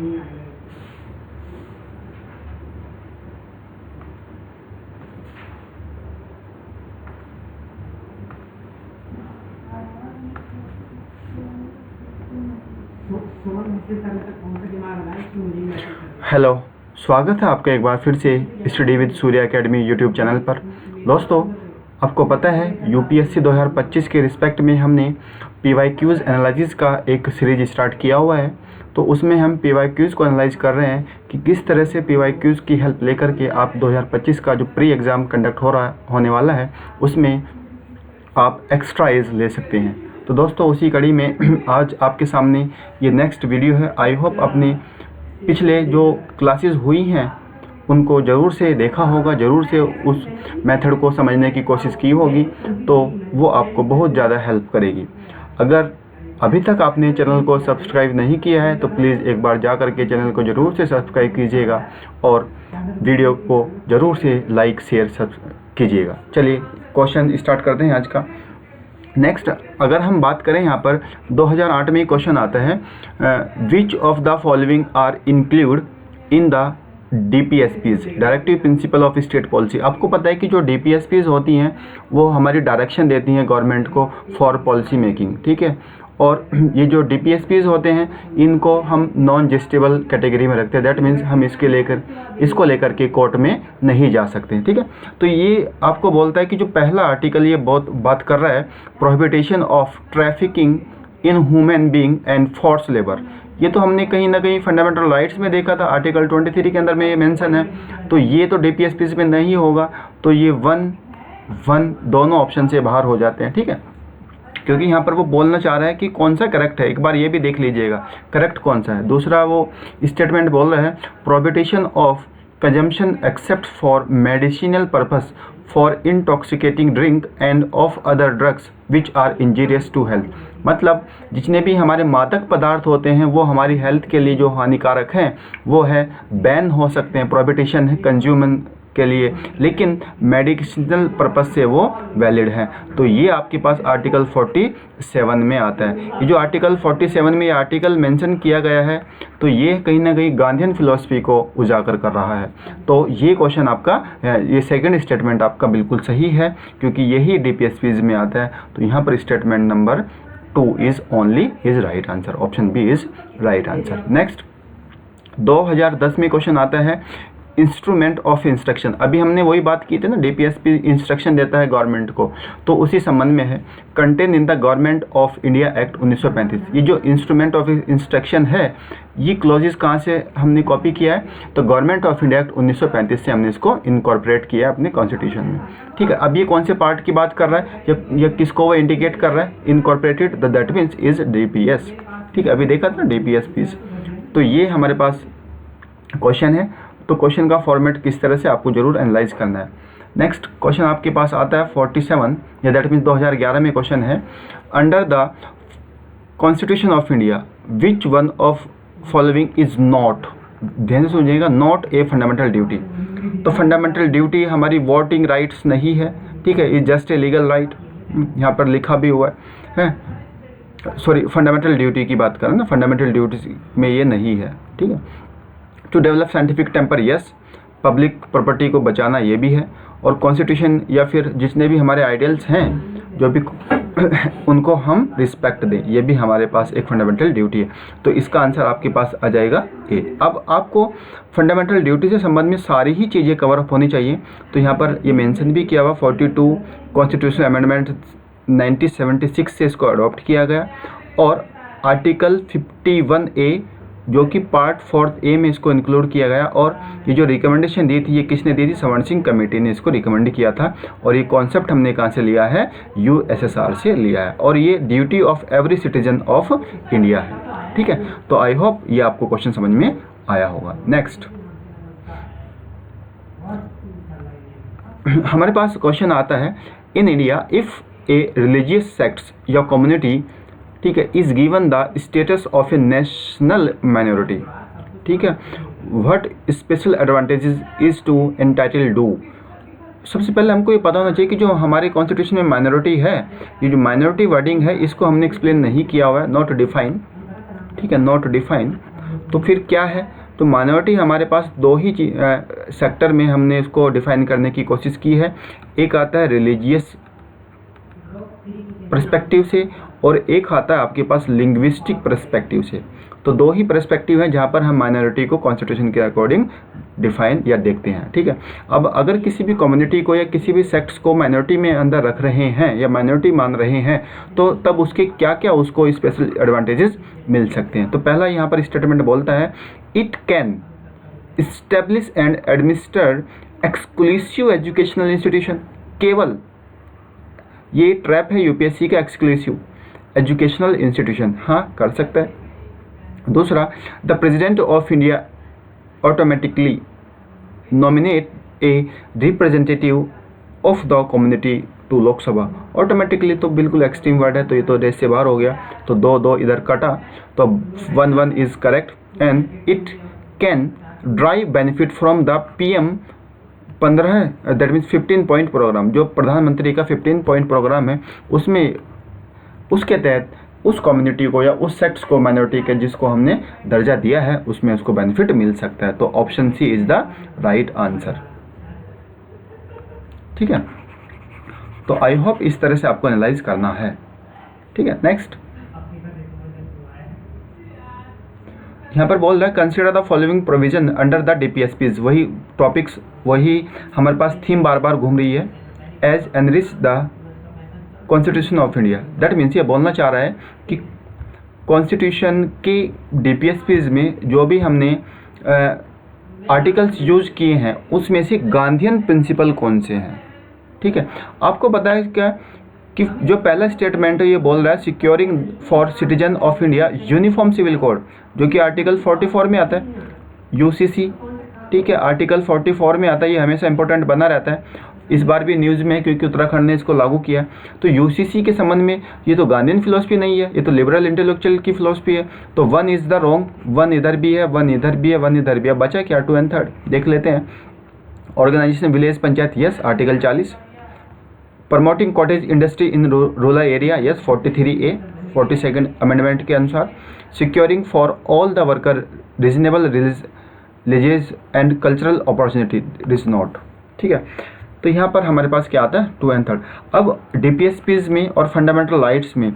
Hello, स्वागत है आपका एक बार फिर से study with Surya academy YouTube channel पर। दोस्तों, आपको पता है यूपीएससी 2025 के रिस्पेक्ट में हमने पीवाईक्यूज़ एनालिसिस का एक सीरीज स्टार्ट किया हुआ है। तो उसमें हम पीवाईक्यूज़ को एनालाइज कर रहे हैं कि किस तरह से पीवाईक्यूज़ की हेल्प लेकर के आप 2025 का जो प्री एग्ज़ाम कंडक्ट होने वाला है उसमें आप एक्स्ट्रा एज ले सकते हैं। तो दोस्तों, उसी कड़ी में आज आपके सामने ये नेक्स्ट वीडियो है। आई होप अपने पिछले जो क्लासेस हुई हैं उनको ज़रूर से देखा होगा, ज़रूर से उस मेथड को समझने की कोशिश की होगी, तो वो आपको बहुत ज़्यादा हेल्प करेगी। अगर अभी तक आपने चैनल को सब्सक्राइब नहीं किया है तो प्लीज़ एक बार जा कर के चैनल को ज़रूर से सब्सक्राइब कीजिएगा और वीडियो को ज़रूर से लाइक शेयर कीजिएगा। चलिए क्वेश्चन स्टार्ट करते हैं आज का। नेक्स्ट, अगर हम बात करें यहाँ पर 2008 में क्वेश्चन आता है, which of the following are include in the DPSPs, directive principle of state policy. आपको पता है कि जो DPSPs होती हैं वो हमारी डायरेक्शन देती हैं गवर्नमेंट को फॉर पॉलिसी मेकिंग, ठीक है। और ये जो DPSPs होते हैं इनको हम नॉन जस्टिबल कैटेगरी में रखते हैं। दैट मीन्स हम इसको लेकर के कोर्ट में नहीं जा सकते, ठीक है। तो ये आपको बोलता है कि जो पहला आर्टिकल ये बहुत बात कर रहा है प्रोहिबिटेशन of trafficking in human being and force labour. ये तो हमने कहीं ना कहीं फंडामेंटल राइट्स में देखा था, आर्टिकल 23 के अंदर में ये मेंशन है। तो ये तो DPSPs में नहीं होगा, तो ये 1 दोनों ऑप्शन से बाहर हो जाते हैं, ठीक है। क्योंकि यहाँ पर वो बोलना चाह रहा है कि कौन सा करेक्ट है, एक बार ये भी देख लीजिएगा करेक्ट कौन सा है। दूसरा वो स्टेटमेंट बोल रहा है prohibition of consumption except for medicinal purpose for intoxicating drink and of other drugs which are injurious to health. मतलब जितने भी हमारे मादक पदार्थ होते हैं वो हमारी हेल्थ के लिए जो हानिकारक हैं वो है बैन हो सकते हैं, प्रोहिबिशन है कंज्यूमन के लिए, लेकिन मेडिसिनल पर्पस से वो वैलिड है। तो ये आपके पास आर्टिकल 47 में आता है। ये जो आर्टिकल 47 में ये आर्टिकल मेंशन किया गया है तो ये कहीं ना कहीं गांधीयन फिलॉसफी को उजागर कर रहा है। तो ये क्वेश्चन आपका, ये सेकंड स्टेटमेंट आपका बिल्कुल सही है क्योंकि यही DPSPs में आता है। तो यहाँ पर statement number 2 is only is right answer, option B is right answer. Next, 2010 में क्वेश्चन आता है इंस्ट्रूमेंट ऑफ इंस्ट्रक्शन। अभी हमने वही बात की थी ना, DPSP इंस्ट्रक्शन देता है गवर्नमेंट को, तो उसी संबंध में है contain in the government of India act 1935। ये जो इंस्ट्रूमेंट ऑफ इंस्ट्रक्शन है ये क्लॉजेस कहाँ से हमने कॉपी किया है, तो गवर्नमेंट ऑफ इंडिया एक्ट 1935 से हमने इसको इनकॉर्पोरेट किया है अपने कॉन्स्टिट्यूशन में, ठीक है। अब ये कौन से पार्ट की बात कर रहा है या किसको वो इंडिकेट कर रहा है, incorporated, that means is DPS, ठीक है। अभी देखा था DPSPs। तो ये हमारे पास क्वेश्चन है। तो क्वेश्चन का फॉर्मेट किस तरह से आपको जरूर एनालाइज करना है। नेक्स्ट क्वेश्चन आपके पास आता है 47 या दैट मीन्स 2011 में क्वेश्चन है, under the constitution of India which one of following is not, ध्यान से सुनिएगा, नॉट ए फंडामेंटल ड्यूटी। तो फंडामेंटल ड्यूटी हमारी वोटिंग राइट्स नहीं है, ठीक है, is just a legal right, यहाँ पर लिखा भी हुआ है। सॉरी, फंडामेंटल ड्यूटी की बात करें ना, फंडामेंटल ड्यूटी में ये नहीं है, ठीक है। To develop scientific temper, yes, public property को बचाना ये भी है, और कॉन्स्टिट्यूशन या फिर जितने भी हमारे आइडियल्स हैं जो भी उनको हम रिस्पेक्ट दें, ये भी हमारे पास एक फंडामेंटल ड्यूटी है। तो इसका आंसर आपके पास आ जाएगा ए। अब आपको फंडामेंटल ड्यूटी से संबंध में सारी ही चीज़ें कवर अप होनी चाहिए। तो यहाँ पर ये मेंशन भी किया हुआ 42 कॉन्स्टिट्यूशन अमेंडमेंट 1976 से इसको अडॉप्ट किया गया, और आर्टिकल 51A जो कि पार्ट 4A में इसको इंक्लूड किया गया। और ये जो रिकमेंडेशन दी थी ये किसने दी थी, स्वर्ण सिंह कमेटी ने इसको रिकमेंड किया था। और ये कॉन्सेप्ट हमने कहाँ से लिया है, USSR से लिया है, और ये duty of every citizen of India है, ठीक है। तो आई होप ये आपको क्वेश्चन समझ में आया होगा। नेक्स्ट हमारे पास क्वेश्चन आता है, in India if a religious sects या कम्युनिटी, ठीक है, is given the status of a national minority, ठीक है, what special advantages is to entitle do. सबसे पहले हमको ये पता होना चाहिए कि जो हमारे कॉन्स्टिट्यूशन में माइनॉरिटी है, ये जो माइनॉरिटी वर्डिंग है इसको हमने एक्सप्लेन नहीं किया हुआ है, नॉट डिफाइन, ठीक है, नॉट डिफाइन। तो फिर क्या है, तो माइनॉरिटी हमारे पास दो ही सेक्टर में हमने इसको डिफाइन करने की कोशिश की है। एक आता है रिलीजियस पर्सपेक्टिव से और एक आता है आपके पास लिंग्विस्टिक पर्सपेक्टिव से। तो दो ही पर्सपेक्टिव हैं जहाँ पर हम माइनॉरिटी को कॉन्स्टिट्यूशन के अकॉर्डिंग डिफाइन या देखते हैं, ठीक है। अब अगर किसी भी कम्युनिटी को या किसी भी सेक्ट्स को माइनॉरिटी में अंदर रख रहे हैं या माइनॉरिटी मान रहे हैं, तो तब उसके क्या क्या उसको स्पेशल एडवांटेजेस मिल सकते हैं। तो पहला यहाँ पर स्टेटमेंट बोलता है, it can establish and administer exclusive educational institution. केवल ये ट्रैप है यूपीएससी का, एक्सक्लूसिव एजुकेशनल इंस्टीट्यूशन, हाँ कर सकता है। दूसरा, the president of India automatically nominate a representative of the community to Lok Sabha. Automatically तो बिल्कुल एक्सट्रीम वर्ड है, तो ये तो रेस से बाहर हो गया, तो दो दो इधर कटा, तो 1-1 is correct. And it can drive benefit from the PM 15, that means 15 point programme, जो प्रधानमंत्री का 15 पॉइंट प्रोग्राम है, उसमें उसके तहत उस कम्युनिटी को या उस सेक्ट्स को, माइनॉरिटी के जिसको हमने दर्जा दिया है, उसमें उसको बेनिफिट मिल सकता है। तो option C is the right answer, ठीक है। तो आई होप इस तरह से आपको एनालाइज करना है, ठीक है। नेक्स्ट यहाँ पर बोल रहा है, consider the following provision under the DPSPs। वही टॉपिक्स, वही हमारे पास थीम बार बार घूम रही है, as enrich the constitution of India. That means ये बोलना चाह रहा है कि कॉन्स्टिट्यूशन के DPSPs में जो भी हमने आर्टिकल्स यूज किए हैं, उसमें से गांधीयन प्रिंसिपल कौन से हैं, ठीक है। आपको पता है क्या कि जो पहला स्टेटमेंट है ये बोल रहा है, securing for citizen of India uniform civil code, जो कि आर्टिकल 44 में आता है, UCC, ठीक है, आर्टिकल 44 में आता है। ये हमेशा इंपॉर्टेंट बना रहता है, इस बार भी न्यूज़ में है क्योंकि उत्तराखंड ने इसको लागू किया। तो UCC के संबंध में ये तो गांधीयन फिलोसफी नहीं है, ये तो लिबरल इंटेलेक्चुअल की फिलोसफी है। तो 1 इज द रॉन्ग, 1 इधर भी है, 1 इधर भी है, 1 इधर भी है, बचा क्या 2 और 3 देख लेते हैं। Organisation village panchayat, yes, article 40। Promoting cottage industry in rural area, yes, 43A 42nd amendment के अनुसार। Securing for all the worker reasonable religious and cultural opportunity is not, ठीक है। तो यहाँ पर हमारे पास क्या आता है 2 और 3। अब DPSPs में और फंडामेंटल राइट्स में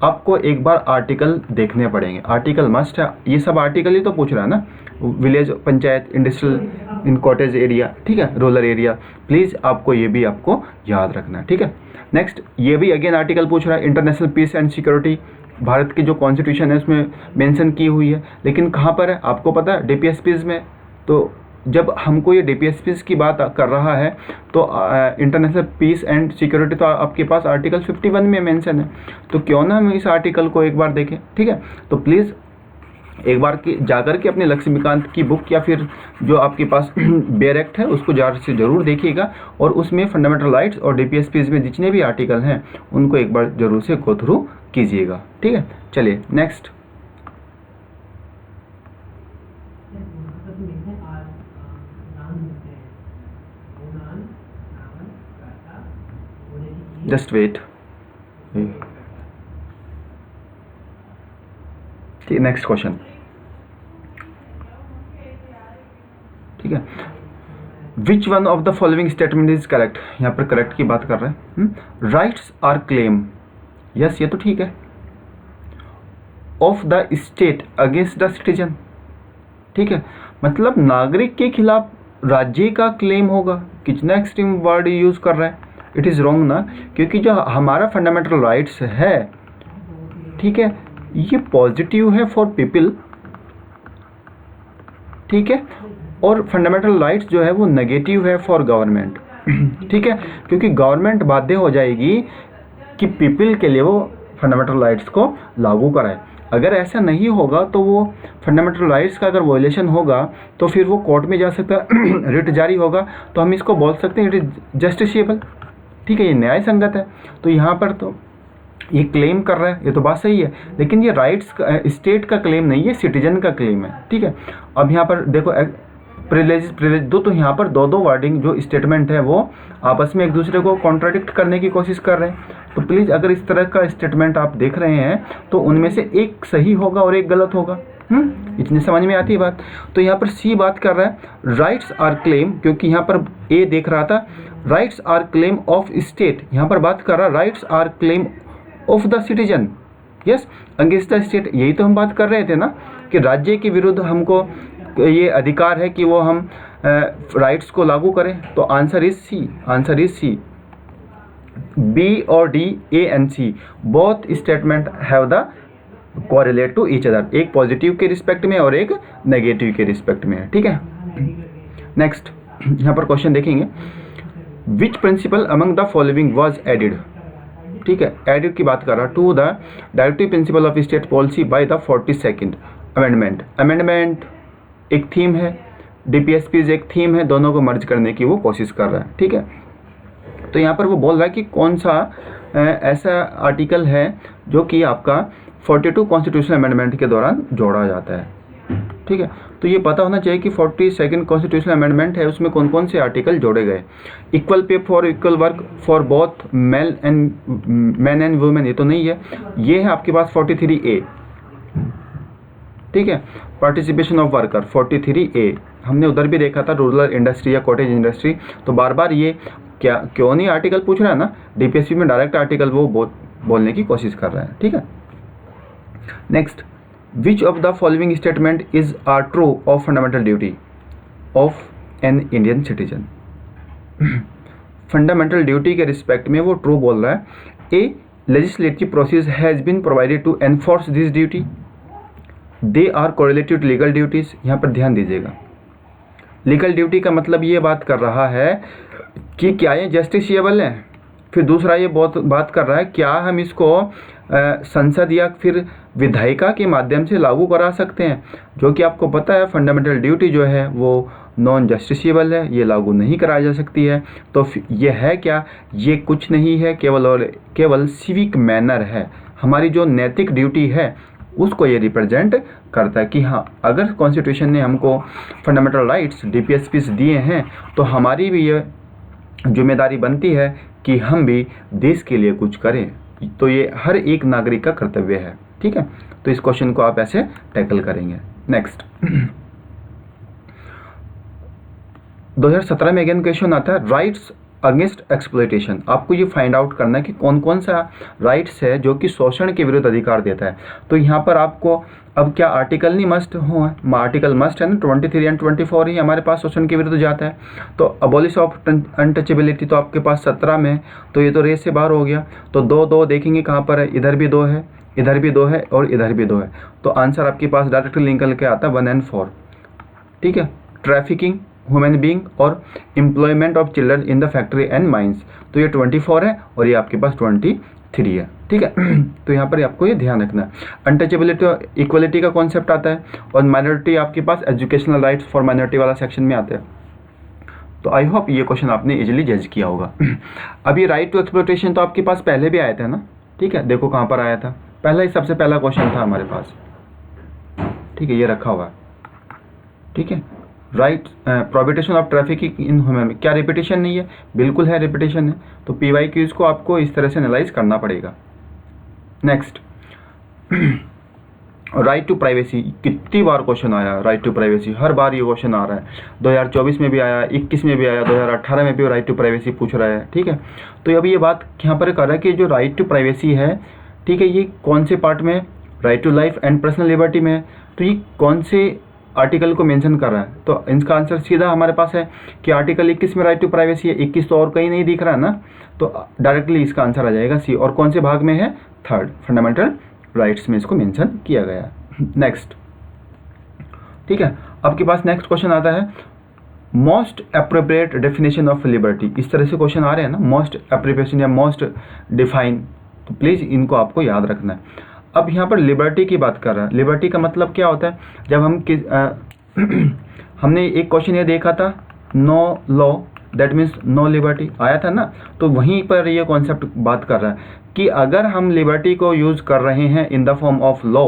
आपको एक बार आर्टिकल देखने पड़ेंगे, आर्टिकल मस्ट है। ये सब आर्टिकल ही तो पूछ रहा है ना, विलेज पंचायत, इंडस्ट्रियल इन कॉटेज एरिया, ठीक है, रूरल एरिया। प्लीज़ आपको ये भी आपको याद रखना है, ठीक है। नेक्स्ट, ये भी अगेन आर्टिकल पूछ रहा है, international peace and security. Bharat की जो कॉन्स्टिट्यूशन है उसमें मेंशन की हुई है, लेकिन कहाँ पर है आपको पता है, DPSPs में। तो जब हमको ये DPSPs की बात कर रहा है तो इंटरनेशनल पीस एंड सिक्योरिटी तो आपके पास आर्टिकल 51 में मेंशन है। तो क्यों ना हम इस आर्टिकल को एक बार देखें, ठीक है। तो प्लीज़ एक बार जाकर के अपने लक्ष्मीकांत की बुक या फिर जो आपके पास बेयर एक्ट है उसको ज़रूर देखिएगा, और उसमें फंडामेंटल राइट्स और DPSPs में जितने भी आर्टिकल हैं उनको एक बार ज़रूर से गो थ्रू कीजिएगा, ठीक है। चलिए नेक्स्ट, जस्ट वेट, ठीक, नेक्स्ट क्वेश्चन, ठीक है। विच one of the following statement is correct. यहाँ पर करेक्ट की बात कर रहे हैं। राइट्स आर क्लेम, यस, ये तो ठीक है, of the state against the citizen, ठीक है। मतलब नागरिक के खिलाफ राज्य का क्लेम होगा। कितना एक्सट्रीम वर्ड यूज कर रहा है, इट इज़ रॉन्ग ना, क्योंकि जो हमारा फंडामेंटल राइट्स है, ठीक है, ये पॉजिटिव है फॉर पीपल, ठीक है, और फंडामेंटल राइट्स जो है वो नेगेटिव है फॉर गवर्नमेंट, ठीक है, क्योंकि गवर्नमेंट बाध्य हो जाएगी कि पीपल के लिए वो फंडामेंटल राइट्स को लागू कराए। अगर ऐसा नहीं होगा तो वो फंडामेंटल राइट्स का अगर वायलेशन होगा तो फिर वो कोर्ट में जा सकता है, रिट जारी होगा, तो हम इसको बोल सकते हैं इट इज़ जस्टिसेबल, ठीक है, ये न्याय संगत है। तो यहाँ पर तो ये क्लेम कर रहा है, ये तो बात सही है, लेकिन ये राइट्स स्टेट का क्लेम नहीं है, सिटीजन का क्लेम है, ठीक है। अब यहाँ पर देखो प्रिविलेज दो, तो यहाँ पर दो वर्डिंग जो स्टेटमेंट है वो आपस में एक दूसरे को कॉन्ट्राडिक्ट करने की कोशिश कर रहे हैं। तो प्लीज़ अगर इस तरह का स्टेटमेंट आप देख रहे हैं तो उनमें से एक सही होगा और एक गलत होगा, इतनी समझ में आती है बात। तो यहाँ पर सी बात कर रहा है राइट्स आर क्लेम, क्योंकि यहाँ पर ए देख रहा था rights or claim of state, यहाँ पर बात कर रहा है rights or claim of the citizen, yes against the state. यही तो हम बात कर रहे थे ना कि राज्य के विरुद्ध हमको ये अधिकार है कि वो हम राइट्स को लागू करें। तो answer is C, answer is C. B और D, A and C both statement have the correlate to each other, एक पॉजिटिव के रिस्पेक्ट में और एक नेगेटिव के रिस्पेक्ट में है, ठीक है। नेक्स्ट यहाँ पर क्वेश्चन देखेंगे, which principle among the following was added, ठीक है, एडिड की बात कर रहा to the directive principle of state policy by the 42nd amendment. Amendment एक थीम है, डीपीएसपीज एक थीम है, दोनों को मर्ज करने की वो कोशिश कर रहा है, ठीक है। तो यहाँ पर वो बोल रहा है कि कौन सा ऐसा आर्टिकल है जो कि आपका 42 कॉन्स्टिट्यूशनल अमेंडमेंट के दौरान जोड़ा जाता है, ठीक है। तो ये पता होना चाहिए कि 42nd कॉन्स्टिट्यूशनल अमेंडमेंट है, उसमें कौन कौन से आर्टिकल जोड़े गए। Equal pay for equal work for both man and women, ये तो नहीं है, ये है आपके पास 43A, ठीक है। पार्टिसिपेशन ऑफ वर्कर 43A, हमने उधर भी देखा था रूरल इंडस्ट्री या कॉटेज इंडस्ट्री। तो बार बार ये क्या क्यों नहीं आर्टिकल पूछ रहा है ना, डीपीएसपी में डायरेक्ट आर्टिकल वो बोलने की कोशिश कर रहा है, ठीक है। Next, which of the following statement is are true of fundamental duty of an Indian citizen. Fundamental duty के रिस्पेक्ट में वो ट्रू बोल रहा है। A, legislative process has been provided to enforce this duty, they are correlated to legal duties. यहाँ पर ध्यान दीजिएगा, लीगल ड्यूटी का मतलब ये बात कर रहा है कि क्या ये जस्टिसिएबल है। फिर दूसरा ये बहुत बात कर रहा है क्या हम इसको संसद या फिर विधायिका के माध्यम से लागू करा सकते हैं, जो कि आपको पता है फंडामेंटल ड्यूटी जो है वो नॉन जस्टिसिएबल है, ये लागू नहीं कराई जा सकती है। तो ये है क्या, ये कुछ नहीं है, केवल और केवल सिविक मैनर है। हमारी जो नैतिक ड्यूटी है उसको ये रिप्रेजेंट करता है कि हाँ, अगर कॉन्स्टिट्यूशन ने हमको फंडामेंटल राइट्स डीपीएसपीस दिए हैं तो हमारी भी ये जिम्मेदारी बनती है कि हम भी देश के लिए कुछ करें। तो ये हर एक नागरिक का कर्तव्य है, ठीक है। तो इस क्वेश्चन को आप ऐसे टैकल करेंगे। नेक्स्ट 2017 में अगेन क्वेश्चन आता है राइट्स अगेंस्ट एक्सप्लॉयटेशन। आपको ये फाइंड आउट करना है कि कौन कौन सा राइट्स है जो कि शोषण के विरुद्ध अधिकार देता है। तो यहाँ पर आपको अब क्या आर्टिकल नहीं मस्ट हो, आर्टिकल मस्ट है ना, 23 एंड 24 ही हमारे पास शोषण के विरुद्ध जाता है। तो अबॉलिश ऑफ अनटचेबिलिटी तो आपके पास 17 में, तो ये तो रेस से बाहर हो गया। तो दो देखेंगे कहाँ पर है, इधर भी 2 है, इधर भी 2 है और इधर भी 2 है। तो आंसर आपके पास डायरेक्ट लिंक करके आता है 1 and 4, ठीक है। ट्रैफिकिंग ह्यूमन बींग और employment of children in the factory and mines, तो ये 24 है और ये आपके पास 23 है, ठीक है। तो यहाँ पर आपको ये ध्यान रखना है। अनटचेबिलिटी और इक्वलिटी का कॉन्सेप्ट आता है और माइनॉरिटी आपके पास एजुकेशनल राइट्स फॉर माइनॉरिटी वाला सेक्शन में आता है। तो आई होप ये क्वेश्चन आपने इजीली जज किया होगा। अब ये राइट टू एक्सप्लॉयटेशन तो आपके पास पहले भी आया था ना, ठीक है। देखो कहाँ पर आया था, पहला ही सबसे पहला क्वेश्चन था हमारे पास, ठीक है, ये रखा हुआ है, ठीक है। Right prohibition of trafficking in human, क्या रिपीटेशन नहीं है, बिल्कुल है, रिपीटेशन है। तो PYQs को आपको इस तरह से एनालाइज करना पड़ेगा। नेक्स्ट, राइट टू प्राइवेसी, कितनी बार क्वेश्चन आया राइट टू प्राइवेसी, हर बार ये क्वेश्चन आ रहा है। 2024 में भी आया, 21 में भी आया, 2018 में भी राइट टू प्राइवेसी पूछ रहा है, ठीक है। तो अभी ये बात यहाँ पर कर रहा है कि जो राइट टू प्राइवेसी है, ठीक है, ये कौन से पार्ट में, right to life and personal liberty में, तो ये कौन से आर्टिकल को मेंशन कर रहा है। तो इसका आंसर सीधा हमारे पास है कि आर्टिकल 21 में राइट टू प्राइवेसी है, 21 तो और कहीं नहीं दिख रहा है ना, तो डायरेक्टली इसका आंसर आ जाएगा सी। और कौन से भाग में है, 3rd फंडामेंटल राइट्स में इसको मेंशन किया गया है। नेक्स्ट, ठीक है, आपके पास नेक्स्ट क्वेश्चन आता है most appropriate definition of liberty. इस तरह से क्वेश्चन आ रहे हैं ना, मोस्ट एप्रोप्रिएशन या मोस्ट डिफाइन, तो प्लीज़ इनको आपको याद रखना है। अब यहाँ पर लिबर्टी की बात कर रहा है। लिबर्टी का मतलब क्या होता है, जब हम हमने एक क्वेश्चन ये देखा था, no law that means no liberty आया था ना, तो वहीं पर ये कॉन्सेप्ट बात कर रहा है कि अगर हम लिबर्टी को यूज़ कर रहे हैं in the form of law,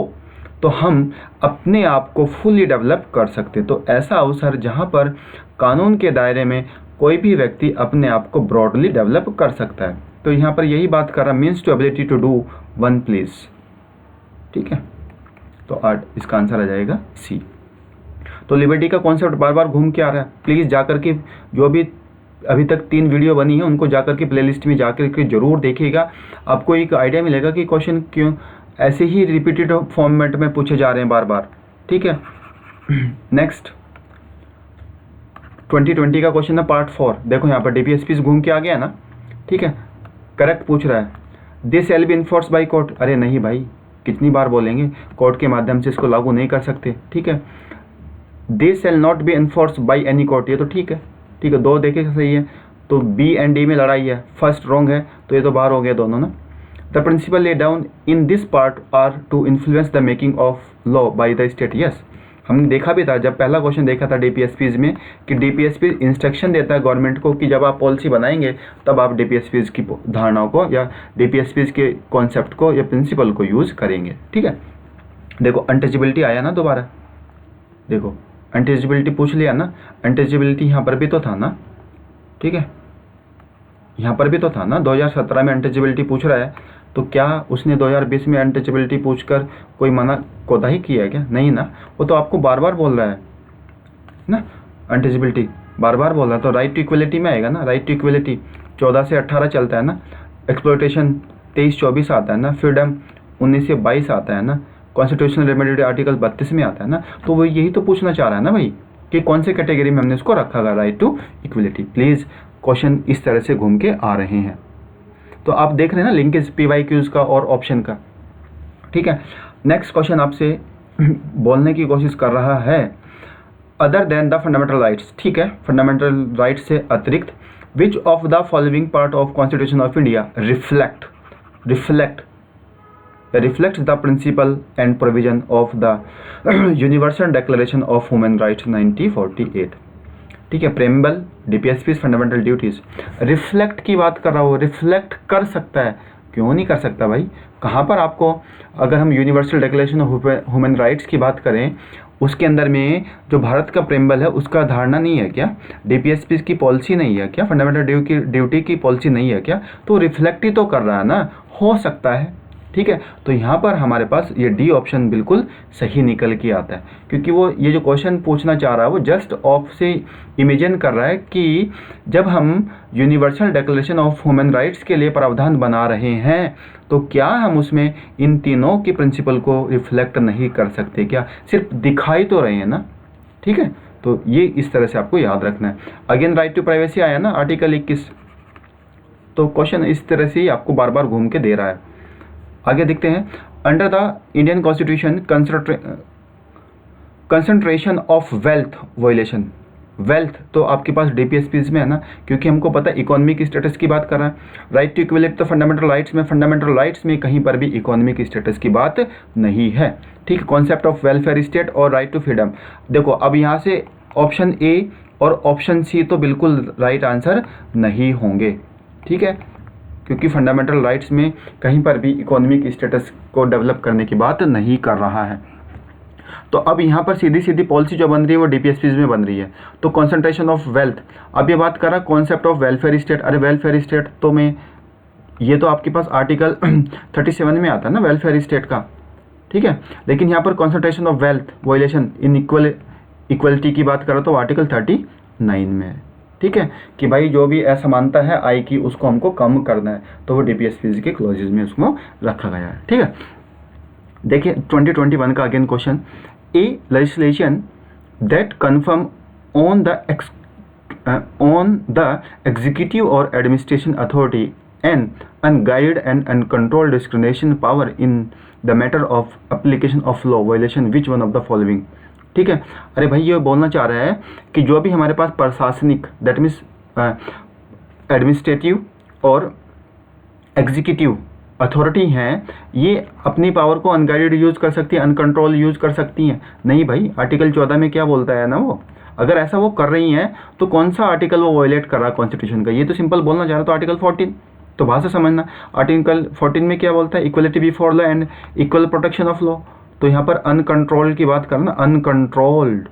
तो हम अपने आप को फुली डेवलप कर सकते। तो ऐसा अवसर जहाँ पर कानून के दायरे में कोई भी व्यक्ति अपने आप को ब्रॉडली डेवलप कर सकता है। तो यहाँ पर यही बात कर रहा है, means to ability to do one please, ठीक है। तो 8, इसका आंसर आ जाएगा सी। तो लिबर्टी का कॉन्सेप्ट बार बार घूम के आ रहा है। प्लीज़ जाकर के जो भी अभी तक 3 वीडियो बनी है उनको जाकर के प्लेलिस्ट में जाकर के जरूर देखिएगा। आपको एक आइडिया मिलेगा कि क्वेश्चन क्यों ऐसे ही रिपीटेड फॉर्मेट में पूछे जा रहे हैं बार बार। ठीक है, नेक्स्ट 2020 का क्वेश्चन है पार्ट 4। देखो यहाँ पर डीपीएसपी घूम के आ गया ना। ठीक है, करेक्ट पूछ रहा है, this shall be enforce by court. अरे नहीं भाई, कितनी बार बोलेंगे, कोर्ट के माध्यम से इसको लागू नहीं कर सकते। ठीक है, this shall not be enforce by any court, ये तो ठीक है। ठीक है, 2 देखे सही है। तो बी एंड डी में लड़ाई है, फर्स्ट रॉन्ग है, तो ये तो बाहर हो गया दोनों ना। The principle lay down in this part are to influence the making of law by the state. Yes, हमने देखा भी था जब पहला क्वेश्चन देखा था डीपीएसपीज में कि डीपीएसपी इंस्ट्रक्शन देता है गवर्नमेंट को कि जब आप पॉलिसी बनाएंगे तब आप डीपीएसपीज की धारणाओं को या डीपीएसपीज के कॉन्सेप्ट को या प्रिंसिपल को यूज़ करेंगे। ठीक है, देखो अनटचेबिलिटी आया ना दोबारा, देखो अनटचेबिलिटी पूछ लिया ना। अनटचेबिलिटी यहाँ पर भी तो था ना। ठीक है, यहाँ पर भी तो था ना, 2017 में अनटचेबिलिटी पूछ रहा है, तो क्या उसने 2020 में अनटचेबिलिटी पूछकर कोई मना कोताही किया है क्या? नहीं ना, वो तो आपको बार बार बोल रहा है ना, अनटचेबिलिटी बार बार बोल रहा है। तो राइट टू इक्वलिटी में आएगा ना, राइट टू इक्वलिटी 14 से 18 चलता है ना, एक्सप्लॉयटेशन 23-24 आता है ना, फ्रीडम 19 से 22 आता है ना, कॉन्स्टिट्यूशनल रेमेडी आर्टिकल 32 में आता है ना। तो वो यही तो पूछना चाह रहा है ना भाई कि कौन से कैटेगरी में हमने इसको रखा है right to equality. Please question इस तरह से घूम के आ रहे हैं। तो आप देख रहे हैं ना लिंकेज पीवाईक्यूज का और ऑप्शन का। ठीक है, नेक्स्ट क्वेश्चन आपसे बोलने की कोशिश कर रहा है, other than the fundamental rights. ठीक है, फंडामेंटल राइट्स से अतिरिक्त विच of the following part of constitution of India reflects the principle and provision of the Universal Declaration of Human Rights 1948। ठीक है, preamble, DPSP, fundamental duties, reflect की बात कर रहा हूँ। रिफ्लेक्ट कर सकता है, क्यों नहीं कर सकता भाई? कहाँ पर आपको, अगर हम universal declaration of human rights की बात करें, उसके अंदर में जो भारत का प्रेम्बल है उसका धारणा नहीं है क्या? डीपीएसपी की पॉलिसी नहीं है क्या? फंडामेंटल ड्यूटी की पॉलिसी नहीं है क्या? तो रिफ्लेक्ट ही तो कर रहा है ना, हो सकता है। ठीक है, तो यहाँ पर हमारे पास ये डी ऑप्शन बिल्कुल सही निकल के आता है, क्योंकि वो ये जो क्वेश्चन पूछना चाह रहा है वो जस्ट ऑफ से इमेजिन कर रहा है कि जब हम universal declaration of human rights के लिए प्रावधान बना रहे हैं तो क्या हम उसमें इन तीनों के प्रिंसिपल को रिफ्लेक्ट नहीं कर सकते क्या? सिर्फ दिखाई तो रहे हैं ना। ठीक है, तो ये इस तरह से आपको याद रखना है। अगेन राइट टू प्राइवेसी आया ना आर्टिकल 21, तो क्वेश्चन इस तरह से ही आपको बार बार घूम के दे रहा है। आगे देखते हैं, under the Indian constitution concentration of wealth violation. Wealth तो आपके पास डीपीएसपीज में है ना, क्योंकि हमको पता है इकोनॉमिक स्टेटस की बात कर रहा है। राइट टू इक्वलिटी तो फंडामेंटल राइट्स में, फंडामेंटल राइट्स में कहीं पर भी इकोनॉमिक स्टेटस की बात नहीं है। ठीक है, कॉन्सेप्ट ऑफ वेलफेयर स्टेट और राइट टू फ्रीडम। देखो अब यहाँ से ऑप्शन ए और ऑप्शन सी तो बिल्कुल राइट आंसर नहीं होंगे। ठीक है, क्योंकि फंडामेंटल राइट्स में कहीं पर भी इकोनॉमिक स्टेटस को डेवलप करने की बात नहीं कर रहा है। तो अब यहाँ पर सीधी सीधी पॉलिसी जो बन रही है वो डीपीएसपीज में बन रही है। तो कंसंट्रेशन ऑफ वेल्थ, अब ये बात कर रहा है कॉन्सेप्ट ऑफ वेलफेयर स्टेट। अरे वेलफेयर स्टेट तो में ये तो आपके पास आर्टिकल 37 में आता है ना वेलफेयर स्टेट का। ठीक है, लेकिन यहाँ पर concentration of wealth violation in equality की बात करो तो आर्टिकल 39 में है। ठीक है, कि भाई जो भी असमानता है आई की उसको हमको कम करना है, तो वो डीपीएसपी के क्लॉजेज में उसको रखा गया है। ठीक है, देखिए 2021 का again question, a legislation that confirm on the executive और administration authority and unguided and uncontrolled discrimination power in the matter of application of law violation which one of the following. ठीक है, अरे भाई ये बोलना चाह रहा है कि जो भी हमारे पास प्रशासनिक दैट मीन्स एडमिनिस्ट्रेटिव और एग्जीक्यूटिव अथॉरिटी हैं, ये अपनी पावर को अनगाइडेड यूज़ कर सकती है, अनकंट्रोल यूज़ कर सकती हैं। नहीं भाई, आर्टिकल 14 में क्या बोलता है ना, वो अगर ऐसा वो कर रही हैं तो कौन सा आर्टिकल वो वायलेट कर रहा है कॉन्स्टिट्यूशन का, ये तो सिंपल बोलना चाह रहा है। तो आर्टिकल 14 तो भाषा समझना, आर्टिकल 14 में क्या बोलता है, equality before law and equal protection of law. तो यहाँ पर अनकंट्रोल्ड की बात करना, अनकंट्रोल्ड,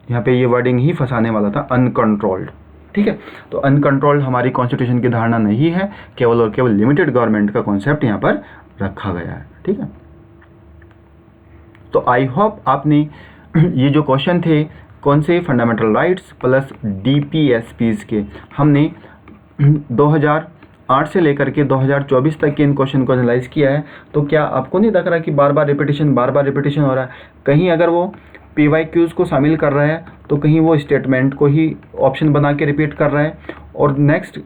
यहाँ पे ये वर्डिंग ही फंसाने वाला था, अनकंट्रोल्ड। ठीक है, तो अनकंट्रोल्ड हमारी कॉन्स्टिट्यूशन की धारणा नहीं है, केवल और केवल लिमिटेड गवर्नमेंट का कॉन्सेप्ट यहाँ पर रखा गया है। ठीक है, तो आई होप आपने ये जो क्वेश्चन थे कौन से फंडामेंटल राइट्स प्लस DPSPs के, हमने 2008 से लेकर के 2024 तक के इन क्वेश्चन को एनालाइज किया है। तो क्या आपको नहीं लग रहा कि बार बार रिपीटेशन हो रहा है? कहीं अगर वो PYQs को शामिल कर रहा है तो कहीं वो स्टेटमेंट को ही ऑप्शन बना के रिपीट कर रहा है और नेक्स्ट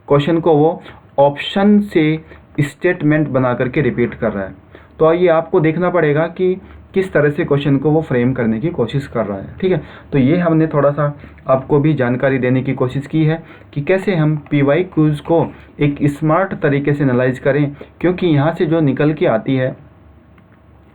क्वेश्चन को वो ऑप्शन से स्टेटमेंट बना करके रिपीट कर रहा है। तो ये आपको देखना पड़ेगा कि किस तरह से क्वेश्चन को वो फ्रेम करने की कोशिश कर रहा है। ठीक है, तो ये हमने थोड़ा सा आपको भी जानकारी देने की कोशिश की है कि कैसे हम PYQs को एक स्मार्ट तरीके से एनालाइज करें, क्योंकि यहाँ से जो निकल के आती है,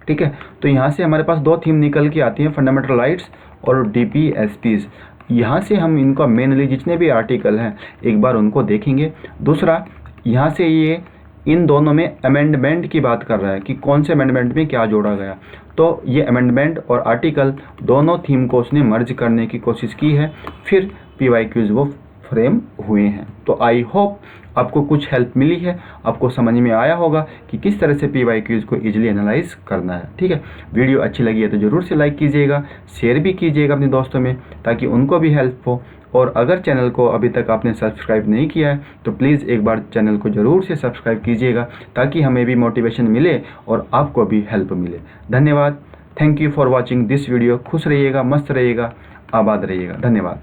ठीक है, तो यहाँ से हमारे पास 2 थीम निकल के आती हैं, फंडामेंटल राइट्स और DPSPs। यहाँ से हम इनका मेनली जितने भी आर्टिकल हैं एक बार उनको देखेंगे। दूसरा, यहाँ से ये इन दोनों में अमेंडमेंट की बात कर रहा है कि कौन से अमेंडमेंट में क्या जोड़ा गया। तो ये अमेंडमेंट और आर्टिकल दोनों थीम को उसने मर्ज करने की कोशिश की है, फिर PYQs वो फ्रेम हुए हैं। तो आई होप आपको कुछ हेल्प मिली है, आपको समझ में आया होगा कि किस तरह से PYQs को इजीली एनालाइज करना है। ठीक है, वीडियो अच्छी लगी है तो ज़रूर से लाइक कीजिएगा, शेयर भी कीजिएगा अपने दोस्तों में ताकि उनको भी हेल्प हो। और अगर चैनल को अभी तक आपने सब्सक्राइब नहीं किया है तो प्लीज़ एक बार चैनल को ज़रूर से सब्सक्राइब कीजिएगा ताकि हमें भी मोटिवेशन मिले और आपको भी हेल्प मिले। धन्यवाद। Thank you for watching this video. खुश रहिएगा, मस्त रहिएगा, आबाद रहिएगा। धन्यवाद।